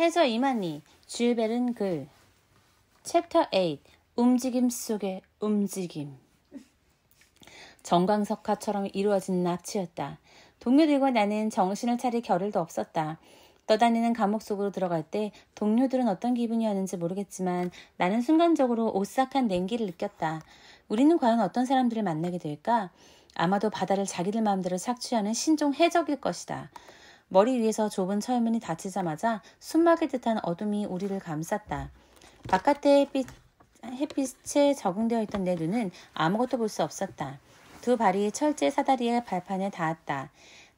해저 이만희, 줄베른 글. 챕터 8. 움직임 속의 움직임. 정광석화처럼 이루어진 납치였다. 동료들과 나는 정신을 차릴 겨를도 없었다. 떠다니는 감옥 속으로 들어갈 때 동료들은 어떤 기분이었는지 모르겠지만 나는 순간적으로 오싹한 냉기를 느꼈다. 우리는 과연 어떤 사람들을 만나게 될까? 아마도 바다를 자기들 마음대로 착취하는 신종 해적일 것이다. 머리 위에서 좁은 철문이 닫히자마자 숨막을 듯한 어둠이 우리를 감쌌다. 바깥의 햇빛에 적응되어 있던 내 눈은 아무것도 볼 수 없었다. 두 발이 철제 사다리의 발판에 닿았다.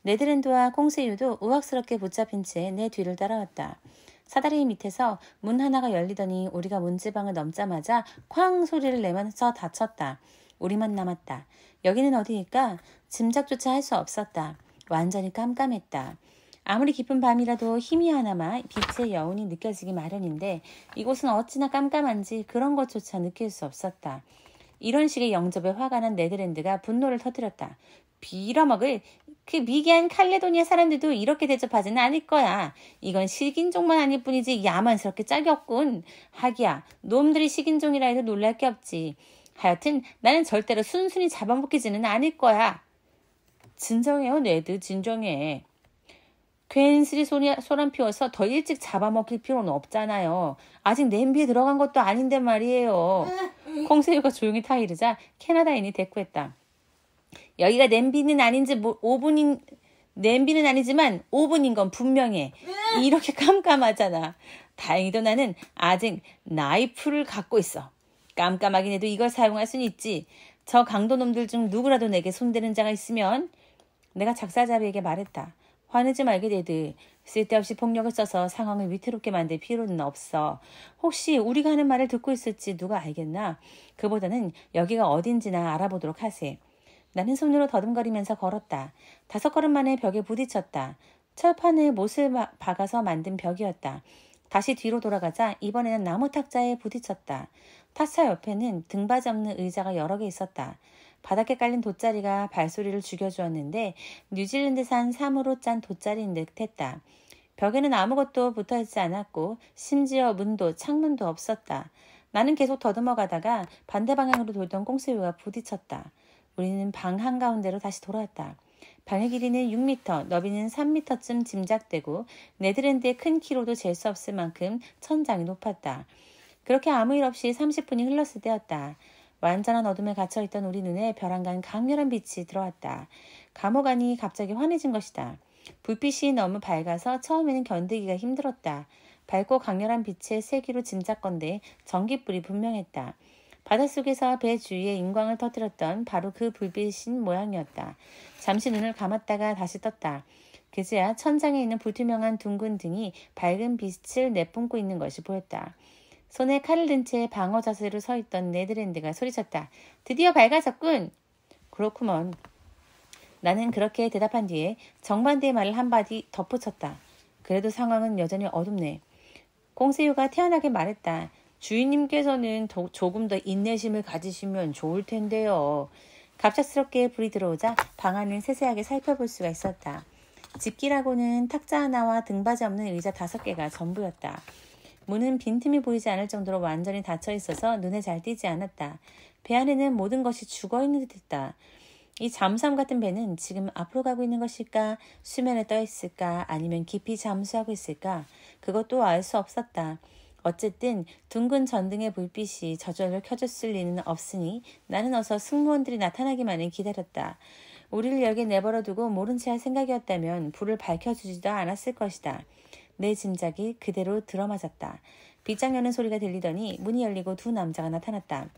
네드랜드와 콩세유도 우악스럽게 붙잡힌 채 내 뒤를 따라왔다. 사다리 밑에서 문 하나가 열리더니 우리가 문지방을 넘자마자 쾅 소리를 내면서 닫혔다. 우리만 남았다. 여기는 어디일까? 짐작조차 할 수 없었다. 완전히 깜깜했다. 아무리 깊은 밤이라도 희미하나마 빛의 여운이 느껴지기 마련인데 이곳은 어찌나 깜깜한지 그런 것조차 느낄 수 없었다. 이런 식의 영접에 화가 난 네드랜드가 분노를 터뜨렸다. 빌어먹을 그 미개한 칼레도니아 사람들도 이렇게 대접하지는 않을 거야. 이건 식인종만 아닐 뿐이지 야만스럽게 짝이 없군. 하기야 놈들이 식인종이라 해도 놀랄 게 없지. 하여튼 나는 절대로 순순히 잡아먹히지는 않을 거야. 진정해요 네드, 진정해. 괜스레 소란 피워서 더 일찍 잡아먹힐 필요는 없잖아요. 아직 냄비에 들어간 것도 아닌데 말이에요. 콩새우가 조용히 타이르자 캐나다인이 대꾸했다. 여기가 냄비는 아니지만 5분인 건 분명해. 이렇게 깜깜하잖아. 다행히도 나는 아직 나이프를 갖고 있어. 깜깜하긴 해도 이걸 사용할 수는 있지. 저 강도놈들 중 누구라도 내게 손대는 자가 있으면. 내가 작사자비에게 말했다. 화내지 말게 네드. 쓸데없이 폭력을 써서 상황을 위태롭게 만들 필요는 없어. 혹시 우리가 하는 말을 듣고 있을지 누가 알겠나? 그보다는 여기가 어딘지나 알아보도록 하세. 나는 손으로 더듬거리면서 걸었다. 5걸음 만에 벽에 부딪혔다. 철판에 못을 박아서 만든 벽이었다. 다시 뒤로 돌아가자 이번에는 나무 탁자에 부딪혔다. 탁자 옆에는 등받이 없는 의자가 여러 개 있었다. 바닥에 깔린 돗자리가 발소리를 죽여주었는데 뉴질랜드산 사무로 짠 돗자리인 듯했다. 벽에는 아무것도 붙어있지 않았고 심지어 문도 창문도 없었다. 나는 계속 더듬어가다가 반대 방향으로 돌던 꽁새우와 부딪혔다. 우리는 방 한가운데로 다시 돌아왔다. 방의 길이는 6m, 너비는 3m쯤 짐작되고 네드랜드의 큰 키로도 잴 수 없을 만큼 천장이 높았다. 그렇게 아무 일 없이 30분이 흘렀을 때였다. 완전한 어둠에 갇혀있던 우리 눈에 벼랑간 강렬한 빛이 들어왔다. 감옥 안이 갑자기 환해진 것이다. 불빛이 너무 밝아서 처음에는 견디기가 힘들었다. 밝고 강렬한 빛의 세기로 짐작건대 전깃불이 분명했다. 바닷속에서 배 주위에 인광을 터뜨렸던 바로 그 불빛인 모양이었다. 잠시 눈을 감았다가 다시 떴다. 그제야 천장에 있는 불투명한 둥근 등이 밝은 빛을 내뿜고 있는 것이 보였다. 손에 칼을 든 채 방어 자세로 서 있던 네드랜드가 소리쳤다. 드디어 밝아졌군. 그렇구먼. 나는 그렇게 대답한 뒤에 정반대의 말을 한마디 덧붙였다. 그래도 상황은 여전히 어둡네. 콩새우가 태연하게 말했다. 주인님께서는 조금 더 인내심을 가지시면 좋을 텐데요. 갑작스럽게 불이 들어오자 방 안을 세세하게 살펴볼 수가 있었다. 집기라고는 탁자 하나와 등받이 없는 의자 5개가 전부였다. 문은 빈틈이 보이지 않을 정도로 완전히 닫혀 있어서 눈에 잘 띄지 않았다. 배 안에는 모든 것이 죽어있는 듯했다. 이 잠수함 같은 배는 지금 앞으로 가고 있는 것일까? 수면에 떠 있을까? 아니면 깊이 잠수하고 있을까? 그것도 알 수 없었다. 어쨌든 둥근 전등의 불빛이 저절로 켜졌을 리는 없으니 나는 어서 승무원들이 나타나기만을 기다렸다. 우리를 여기에 내버려두고 모른 채 할 생각이었다면 불을 밝혀주지도 않았을 것이다. 내 짐작이 그대로 들어맞았다. 빗장 여는 소리가 들리더니 문이 열리고 2 남자가 나타났다.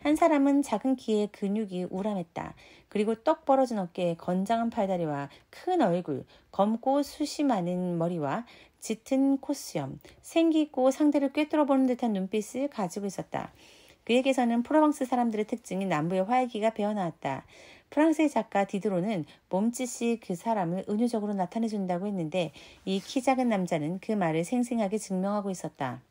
한 사람은 작은 키에 근육이 우람했다. 그리고 떡 벌어진 어깨에 건장한 팔다리와 큰 얼굴, 검고 숱이 많은 머리와 짙은 콧수염, 생기 있고 상대를 꿰뚫어보는 듯한 눈빛을 가지고 있었다. 그에게서는 프로방스 사람들의 특징인 남부의 활기가 배어나왔다. 프랑스의 작가 디드로는 몸짓이 그 사람을 은유적으로 나타내준다고 했는데 이 키 작은 남자는 그 말을 생생하게 증명하고 있었다.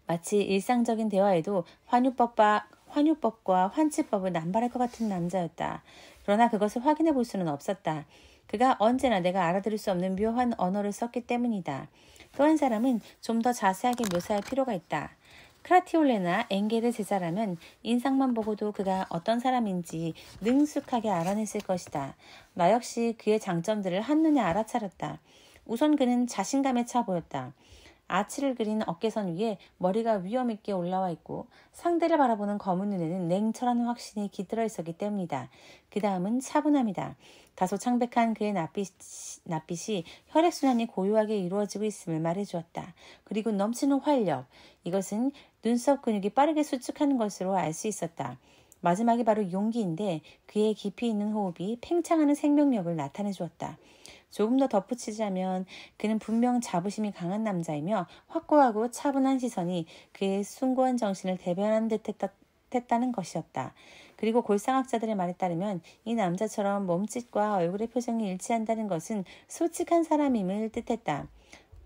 마치 일상적인 대화에도 환유법과 환치법을 남발할 것 같은 남자였다. 그러나 그것을 확인해 볼 수는 없었다. 그가 언제나 내가 알아들을 수 없는 묘한 언어를 썼기 때문이다. 또 한 사람은 좀 더 자세하게 묘사할 필요가 있다. 크라티올레나 엥겔의 제자라면 인상만 보고도 그가 어떤 사람인지 능숙하게 알아냈을 것이다. 나 역시 그의 장점들을 한눈에 알아차렸다. 우선 그는 자신감에 차 보였다. 아치를 그린 어깨선 위에 머리가 위엄있게 올라와 있고 상대를 바라보는 검은 눈에는 냉철한 확신이 깃들어 있었기 때문이다. 그 다음은 차분함이다. 다소 창백한 그의 낯빛이 혈액순환이 고요하게 이루어지고 있음을 말해주었다. 그리고 넘치는 활력. 이것은 눈썹 근육이 빠르게 수축하는 것으로 알 수 있었다. 마지막이 바로 용기인데 그의 깊이 있는 호흡이 팽창하는 생명력을 나타내 주었다. 조금 더 덧붙이자면 그는 분명 자부심이 강한 남자이며 확고하고 차분한 시선이 그의 숭고한 정신을 대변하는 듯했다는 것이었다. 그리고 골상학자들의 말에 따르면 이 남자처럼 몸짓과 얼굴의 표정이 일치한다는 것은 솔직한 사람임을 뜻했다.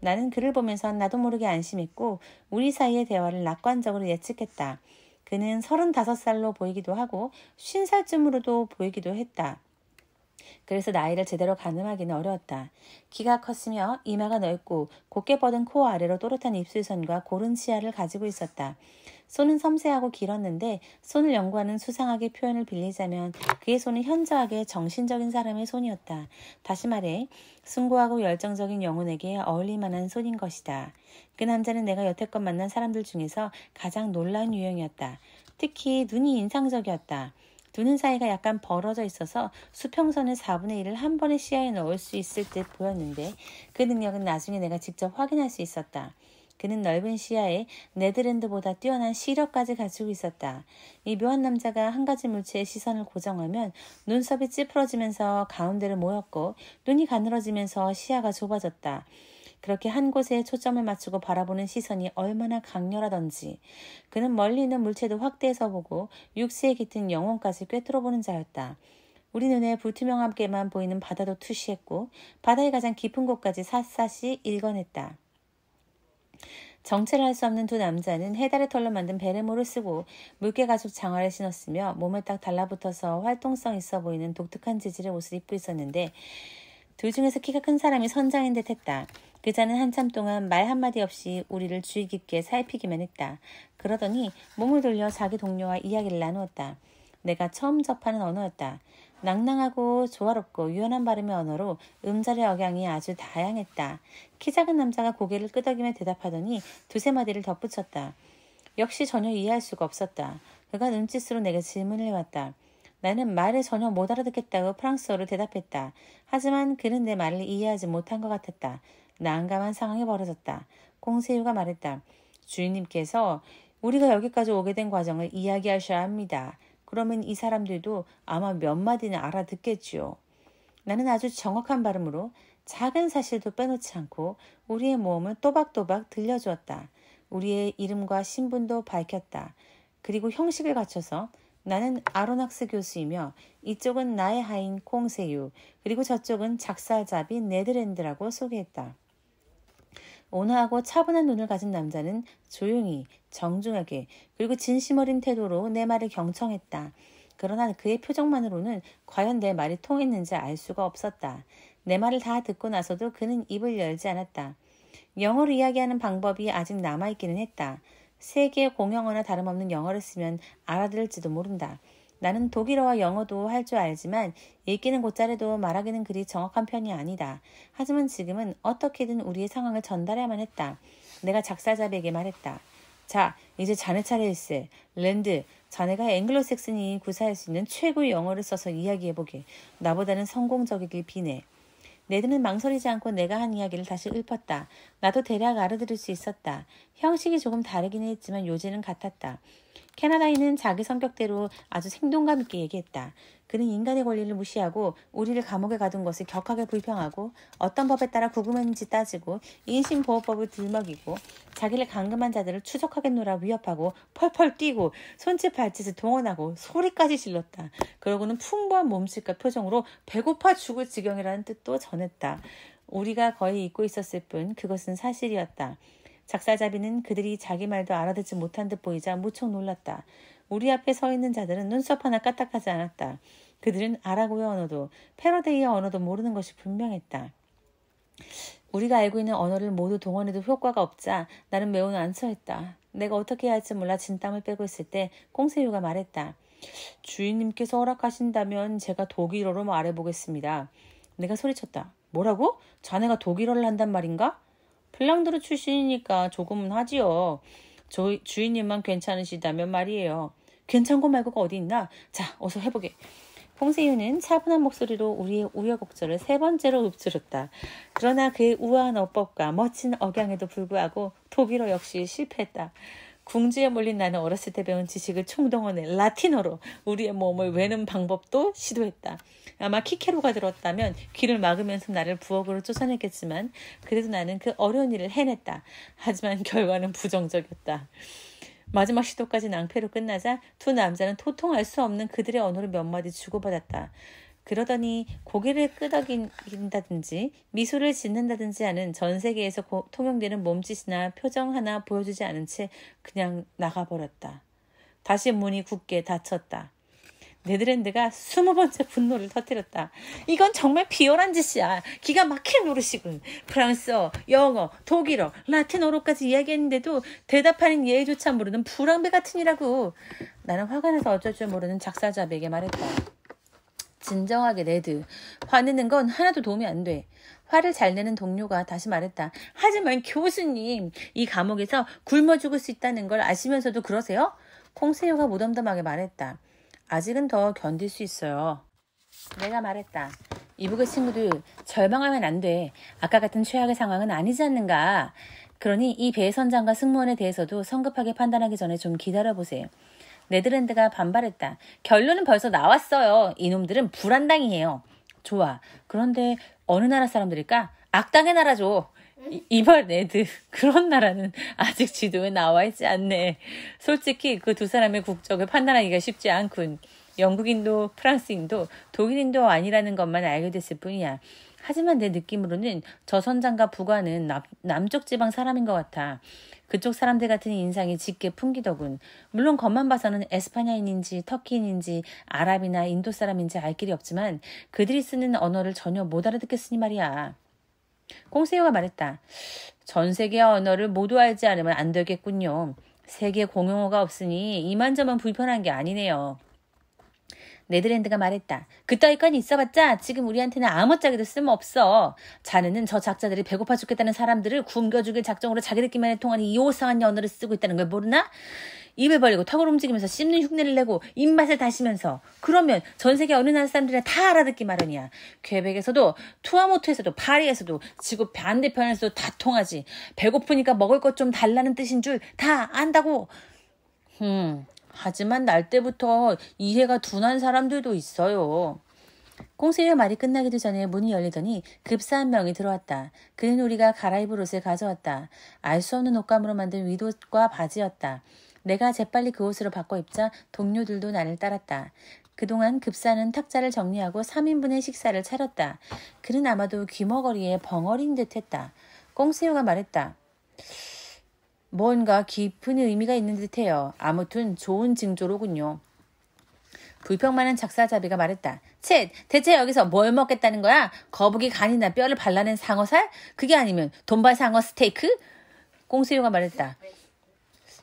나는 그를 보면서 나도 모르게 안심했고 우리 사이의 대화를 낙관적으로 예측했다. 그는 35살로 보이기도 하고 50살쯤으로도 보이기도 했다. 그래서 나이를 제대로 가늠하기는 어려웠다. 키가 컸으며 이마가 넓고 곧게 뻗은 코 아래로 또렷한 입술선과 고른 치아를 가지고 있었다. 손은 섬세하고 길었는데 손을 연구하는 수상하게 표현을 빌리자면 그의 손은 현저하게 정신적인 사람의 손이었다. 다시 말해 숭고하고 열정적인 영혼에게 어울릴 만한 손인 것이다. 그 남자는 내가 여태껏 만난 사람들 중에서 가장 놀라운 유형이었다. 특히 눈이 인상적이었다. 두 눈 사이가 약간 벌어져 있어서 수평선의 4분의 1을 한 번에 시야에 넣을 수 있을 듯 보였는데 그 능력은 나중에 내가 직접 확인할 수 있었다. 그는 넓은 시야에 네덜란드보다 뛰어난 시력까지 가지고 있었다. 이 묘한 남자가 한 가지 물체의 시선을 고정하면 눈썹이 찌푸러지면서 가운데를 모였고 눈이 가늘어지면서 시야가 좁아졌다. 그렇게 한 곳에 초점을 맞추고 바라보는 시선이 얼마나 강렬하던지. 그는 멀리 있는 물체도 확대해서 보고 육체에 깃든 영혼까지 꿰뚫어보는 자였다. 우리 눈에 불투명하게만 보이는 바다도 투시했고 바다의 가장 깊은 곳까지 샅샅이 읽어냈다. 정체를 할 수 없는 두 남자는 해달의 털로 만든 베레모를 쓰고 물개 가죽 장화를 신었으며 몸에 딱 달라붙어서 활동성 있어 보이는 독특한 재질의 옷을 입고 있었는데 둘 중에서 키가 큰 사람이 선장인 듯 했다. 그자는 한참 동안 말 한마디 없이 우리를 주의 깊게 살피기만 했다. 그러더니 몸을 돌려 자기 동료와 이야기를 나누었다. 내가 처음 접하는 언어였다. 낭낭하고 조화롭고 유연한 발음의 언어로 음절의 억양이 아주 다양했다. 키 작은 남자가 고개를 끄덕이며 대답하더니 두세 마디를 덧붙였다. 역시 전혀 이해할 수가 없었다. 그가 눈짓으로 내게 질문을 해왔다. 나는 말을 전혀 못 알아듣겠다고 프랑스어로 대답했다. 하지만 그는 내 말을 이해하지 못한 것 같았다. 난감한 상황이 벌어졌다. 공세유가 말했다. 주인님께서 우리가 여기까지 오게 된 과정을 이야기하셔야 합니다. 그러면 이 사람들도 아마 몇 마디는 알아듣겠지요. 나는 아주 정확한 발음으로 작은 사실도 빼놓지 않고 우리의 모험을 또박또박 들려주었다. 우리의 이름과 신분도 밝혔다. 그리고 형식을 갖춰서 나는 아로낙스 교수이며 이쪽은 나의 하인 콩세유 그리고 저쪽은 작살잡이 네덜란드라고 소개했다. 온화하고 차분한 눈을 가진 남자는 조용히 정중하게 그리고 진심 어린 태도로 내 말을 경청했다. 그러나 그의 표정만으로는 과연 내 말이 통했는지 알 수가 없었다. 내 말을 다 듣고 나서도 그는 입을 열지 않았다. 영어로 이야기하는 방법이 아직 남아있기는 했다. 세계 공용어나 다름없는 영어를 쓰면 알아들을지도 모른다. 나는 독일어와 영어도 할 줄 알지만 읽기는 곧잘해도 말하기는 그리 정확한 편이 아니다. 하지만 지금은 어떻게든 우리의 상황을 전달해야만 했다. 내가 작사자에게 말했다. 자, 이제 자네 차례일세. 랜드, 자네가 앵글로색슨이 구사할 수 있는 최고의 영어를 써서 이야기해보게. 나보다는 성공적이길 비네. 네드는 망설이지 않고 내가 한 이야기를 다시 읊었다. 나도 대략 알아들을 수 있었다. 형식이 조금 다르긴 했지만 요지는 같았다. 캐나다인은 자기 성격대로 아주 생동감 있게 얘기했다. 그는 인간의 권리를 무시하고 우리를 감옥에 가둔 것을 격하게 불평하고 어떤 법에 따라 구금했는지 따지고 인신보호법을 들먹이고 자기를 감금한 자들을 추적하겠노라 위협하고 펄펄 뛰고 손짓 발짓을 동원하고 소리까지 질렀다. 그러고는 풍부한 몸짓과 표정으로 배고파 죽을 지경이라는 뜻도 전했다. 우리가 거의 잊고 있었을 뿐 그것은 사실이었다. 작사자비는 그들이 자기 말도 알아듣지 못한 듯 보이자 무척 놀랐다. 우리 앞에 서 있는 자들은 눈썹 하나 까딱하지 않았다. 그들은 아라고의 언어도 패러데이의 언어도 모르는 것이 분명했다. 우리가 알고 있는 언어를 모두 동원해도 효과가 없자 나는 매우 난처했다. 내가 어떻게 해야 할지 몰라 진땀을 빼고 있을 때 꽁세유가 말했다. 주인님께서 허락하신다면 제가 독일어로 말해보겠습니다. 내가 소리쳤다. 뭐라고? 자네가 독일어를 한단 말인가? 핀란드 출신이니까 조금은 하지요. 주인님만 괜찮으시다면 말이에요. 괜찮고 말고가 어디 있나? 자, 어서 해보게. 콩세유는 차분한 목소리로 우리의 우여곡절을 3번째로 읊조렸다. 그러나 그의 우아한 어법과 멋진 억양에도 불구하고 독일어 역시 실패했다. 궁지에 몰린 나는 어렸을 때 배운 지식을 총동원해 라틴어로 우리의 몸을 외는 방법도 시도했다. 아마 키케로가 들었다면 귀를 막으면서 나를 부엌으로 쫓아냈겠지만 그래도 나는 그 어려운 일을 해냈다. 하지만 결과는 부정적이었다. 마지막 시도까지 낭패로 끝나자 두 남자는 도통할 수 없는 그들의 언어를 몇 마디 주고받았다. 그러더니 고개를 끄덕인다든지 미소를 짓는다든지 하는 전 세계에서 통용되는 몸짓이나 표정 하나 보여주지 않은 채 그냥 나가버렸다. 다시 문이 굳게 닫혔다. 네덜란드가 20번째 분노를 터뜨렸다. 이건 정말 비열한 짓이야. 기가 막힌 노릇이군. 프랑스어, 영어, 독일어, 라틴어로까지 이야기했는데도 대답하는 예의조차 모르는 불황배 같으니라고. 나는 화가 나서 어쩔 줄 모르는 작사자에게 말했다. 진정하게 레드. 화내는 건 하나도 도움이 안 돼. 화를 잘 내는 동료가 다시 말했다. 하지만 교수님, 이 감옥에서 굶어 죽을 수 있다는 걸 아시면서도 그러세요? 콩세유가 무덤덤하게 말했다. 아직은 더 견딜 수 있어요. 내가 말했다. 이북의 친구들, 절망하면 안 돼. 아까 같은 최악의 상황은 아니지 않는가. 그러니 이 배 선장과 승무원에 대해서도 성급하게 판단하기 전에 좀 기다려보세요. 네덜란드가 반발했다. 결론은 벌써 나왔어요. 이놈들은 불안당이에요. 좋아. 그런데 어느 나라 사람들일까? 악당의 나라죠. 이발 네드. 그런 나라는 아직 지도에 나와 있지 않네. 솔직히 그 두 사람의 국적을 판단하기가 쉽지 않군. 영국인도 프랑스인도 독일인도 아니라는 것만 알게 됐을 뿐이야. 하지만 내 느낌으로는 저 선장과 부관은 남쪽 지방 사람인 것 같아. 그쪽 사람들 같은 인상이 짙게 풍기더군. 물론 겉만 봐서는 에스파냐인인지 터키인인지 아랍이나 인도 사람인지 알 길이 없지만 그들이 쓰는 언어를 전혀 못 알아듣겠으니 말이야. 콩세유가 말했다. 전 세계 언어를 모두 알지 않으면 안 되겠군요. 세계 공용어가 없으니 이만저만 불편한 게 아니네요. 네덜란드가 말했다. 그따위 건이 있어봤자 지금 우리한테는 아무짝에도 쓸모없어. 자네는 저 작자들이 배고파 죽겠다는 사람들을 굶겨 죽일 작정으로 자기들끼리만 통하는 이 요상한 언어를 쓰고 있다는 걸 모르나? 입을 벌리고 턱을 움직이면서 씹는 흉내를 내고 입맛을 다시면서 그러면 전 세계 어느 나라 사람들이나 다 알아듣기 마련이야. 퀘벡에서도 투아모트에서도 파리에서도 지구 반대편에서도 다 통하지. 배고프니까 먹을 것 좀 달라는 뜻인 줄 다 안다고. 하지만 날 때부터 이해가 둔한 사람들도 있어요. 콩세유의 말이 끝나기도 전에 문이 열리더니 급사 한 명이 들어왔다. 그는 우리가 갈아입을 옷을 가져왔다. 알 수 없는 옷감으로 만든 윗옷과 바지였다. 내가 재빨리 그 옷으로 바꿔 입자 동료들도 나를 따랐다. 그동안 급사는 탁자를 정리하고 3인분의 식사를 차렸다. 그는 아마도 귀머거리에 벙어리인 듯했다. 꽁세유가 말했다. 뭔가 깊은 의미가 있는 듯해요. 아무튼 좋은 징조로군요. 불평 많은 작사자비가 말했다. 쳇, 대체 여기서 뭘 먹겠다는 거야? 거북이 간이나 뼈를 발라낸 상어살? 그게 아니면 돈발 상어 스테이크? 꽁세유가 말했다.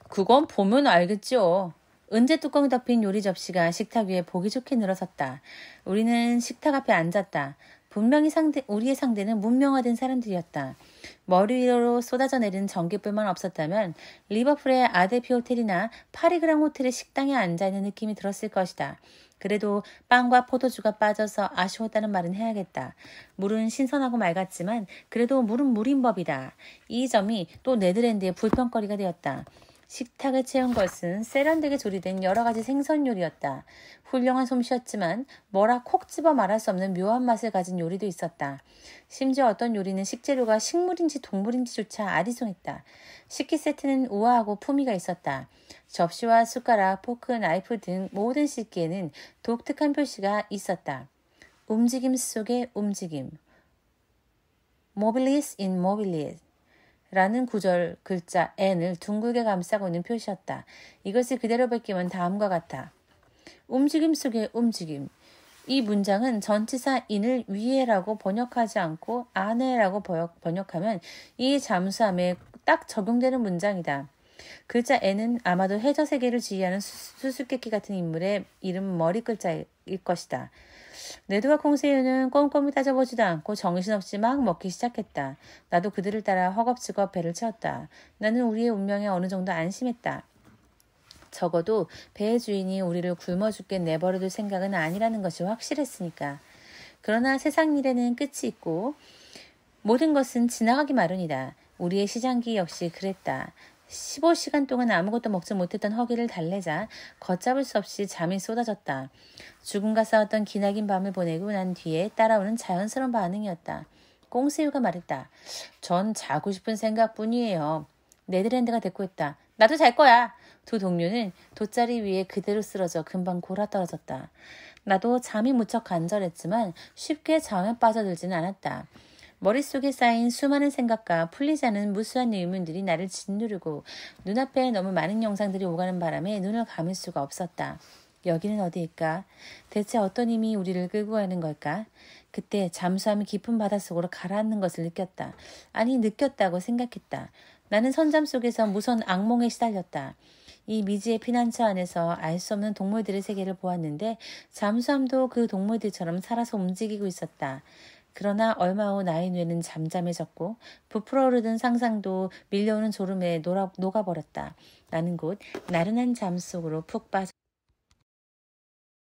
그건 보면 알겠죠. 은재 뚜껑이 덮인 요리 접시가 식탁 위에 보기 좋게 늘어섰다. 우리는 식탁 앞에 앉았다. 분명히 우리의 상대는 문명화된 사람들이었다. 머리 위로 쏟아져 내리는 전기불만 없었다면 리버풀의 아데피 호텔이나 파리그랑 호텔의 식당에 앉아있는 느낌이 들었을 것이다. 그래도 빵과 포도주가 빠져서 아쉬웠다는 말은 해야겠다. 물은 신선하고 맑았지만 그래도 물은 물인 법이다. 이 점이 또 네덜란드의 불평거리가 되었다. 식탁을 채운 것은 세련되게 조리된 여러 가지 생선 요리였다. 훌륭한 솜씨였지만 뭐라 콕 집어 말할 수 없는 묘한 맛을 가진 요리도 있었다. 심지어 어떤 요리는 식재료가 식물인지 동물인지조차 아리송했다. 식기 세트는 우아하고 품위가 있었다. 접시와 숟가락, 포크, 나이프 등 모든 식기에는 독특한 표시가 있었다. 움직임 속의 움직임. Mobilis in mobilis. 라는 구절 글자 N을 둥글게 감싸고 있는 표시였다. 이것을 그대로 베끼면 다음과 같아. 움직임 속의 움직임. 이 문장은 전치사 in을 위에라고 번역하지 않고 안에라고 번역하면 이 잠수함에 딱 적용되는 문장이다. 글자 N은 아마도 해저 세계를 지휘하는 수수께끼 같은 인물의 이름 머리 글자일 것이다. 네드와 콩새우는 꼼꼼히 따져보지도 않고 정신없이 막 먹기 시작했다. 나도 그들을 따라 허겁지겁 배를 채웠다. 나는 우리의 운명에 어느 정도 안심했다. 적어도 배의 주인이 우리를 굶어 죽게 내버려둘 생각은 아니라는 것이 확실했으니까. 그러나 세상 일에는 끝이 있고 모든 것은 지나가기 마련이다. 우리의 시장기 역시 그랬다. 15시간 동안 아무것도 먹지 못했던 허기를 달래자 걷잡을 수 없이 잠이 쏟아졌다. 죽음과 싸웠던 기나긴 밤을 보내고 난 뒤에 따라오는 자연스러운 반응이었다. 꽁새우가 말했다. 전 자고 싶은 생각뿐이에요. 네드랜드가 대꾸했다. 나도 잘 거야. 두 동료는 돗자리 위에 그대로 쓰러져 금방 골아떨어졌다. 나도 잠이 무척 간절했지만 쉽게 잠에 빠져들지는 않았다. 머릿속에 쌓인 수많은 생각과 풀리지 않은 무수한 의문들이 나를 짓누르고 눈앞에 너무 많은 영상들이 오가는 바람에 눈을 감을 수가 없었다. 여기는 어디일까? 대체 어떤 힘이 우리를 끌고 가는 걸까? 그때 잠수함이 깊은 바닷속으로 가라앉는 것을 느꼈다. 아니, 느꼈다고 생각했다. 나는 선잠 속에서 무서운 악몽에 시달렸다. 이 미지의 피난처 안에서 알 수 없는 동물들의 세계를 보았는데 잠수함도 그 동물들처럼 살아서 움직이고 있었다. 그러나 얼마 후 나의 뇌는 잠잠해졌고 부풀어 오르던 상상도 밀려오는 졸음에 녹아버렸다. 나는 곧 나른한 잠 속으로 푹 빠졌다.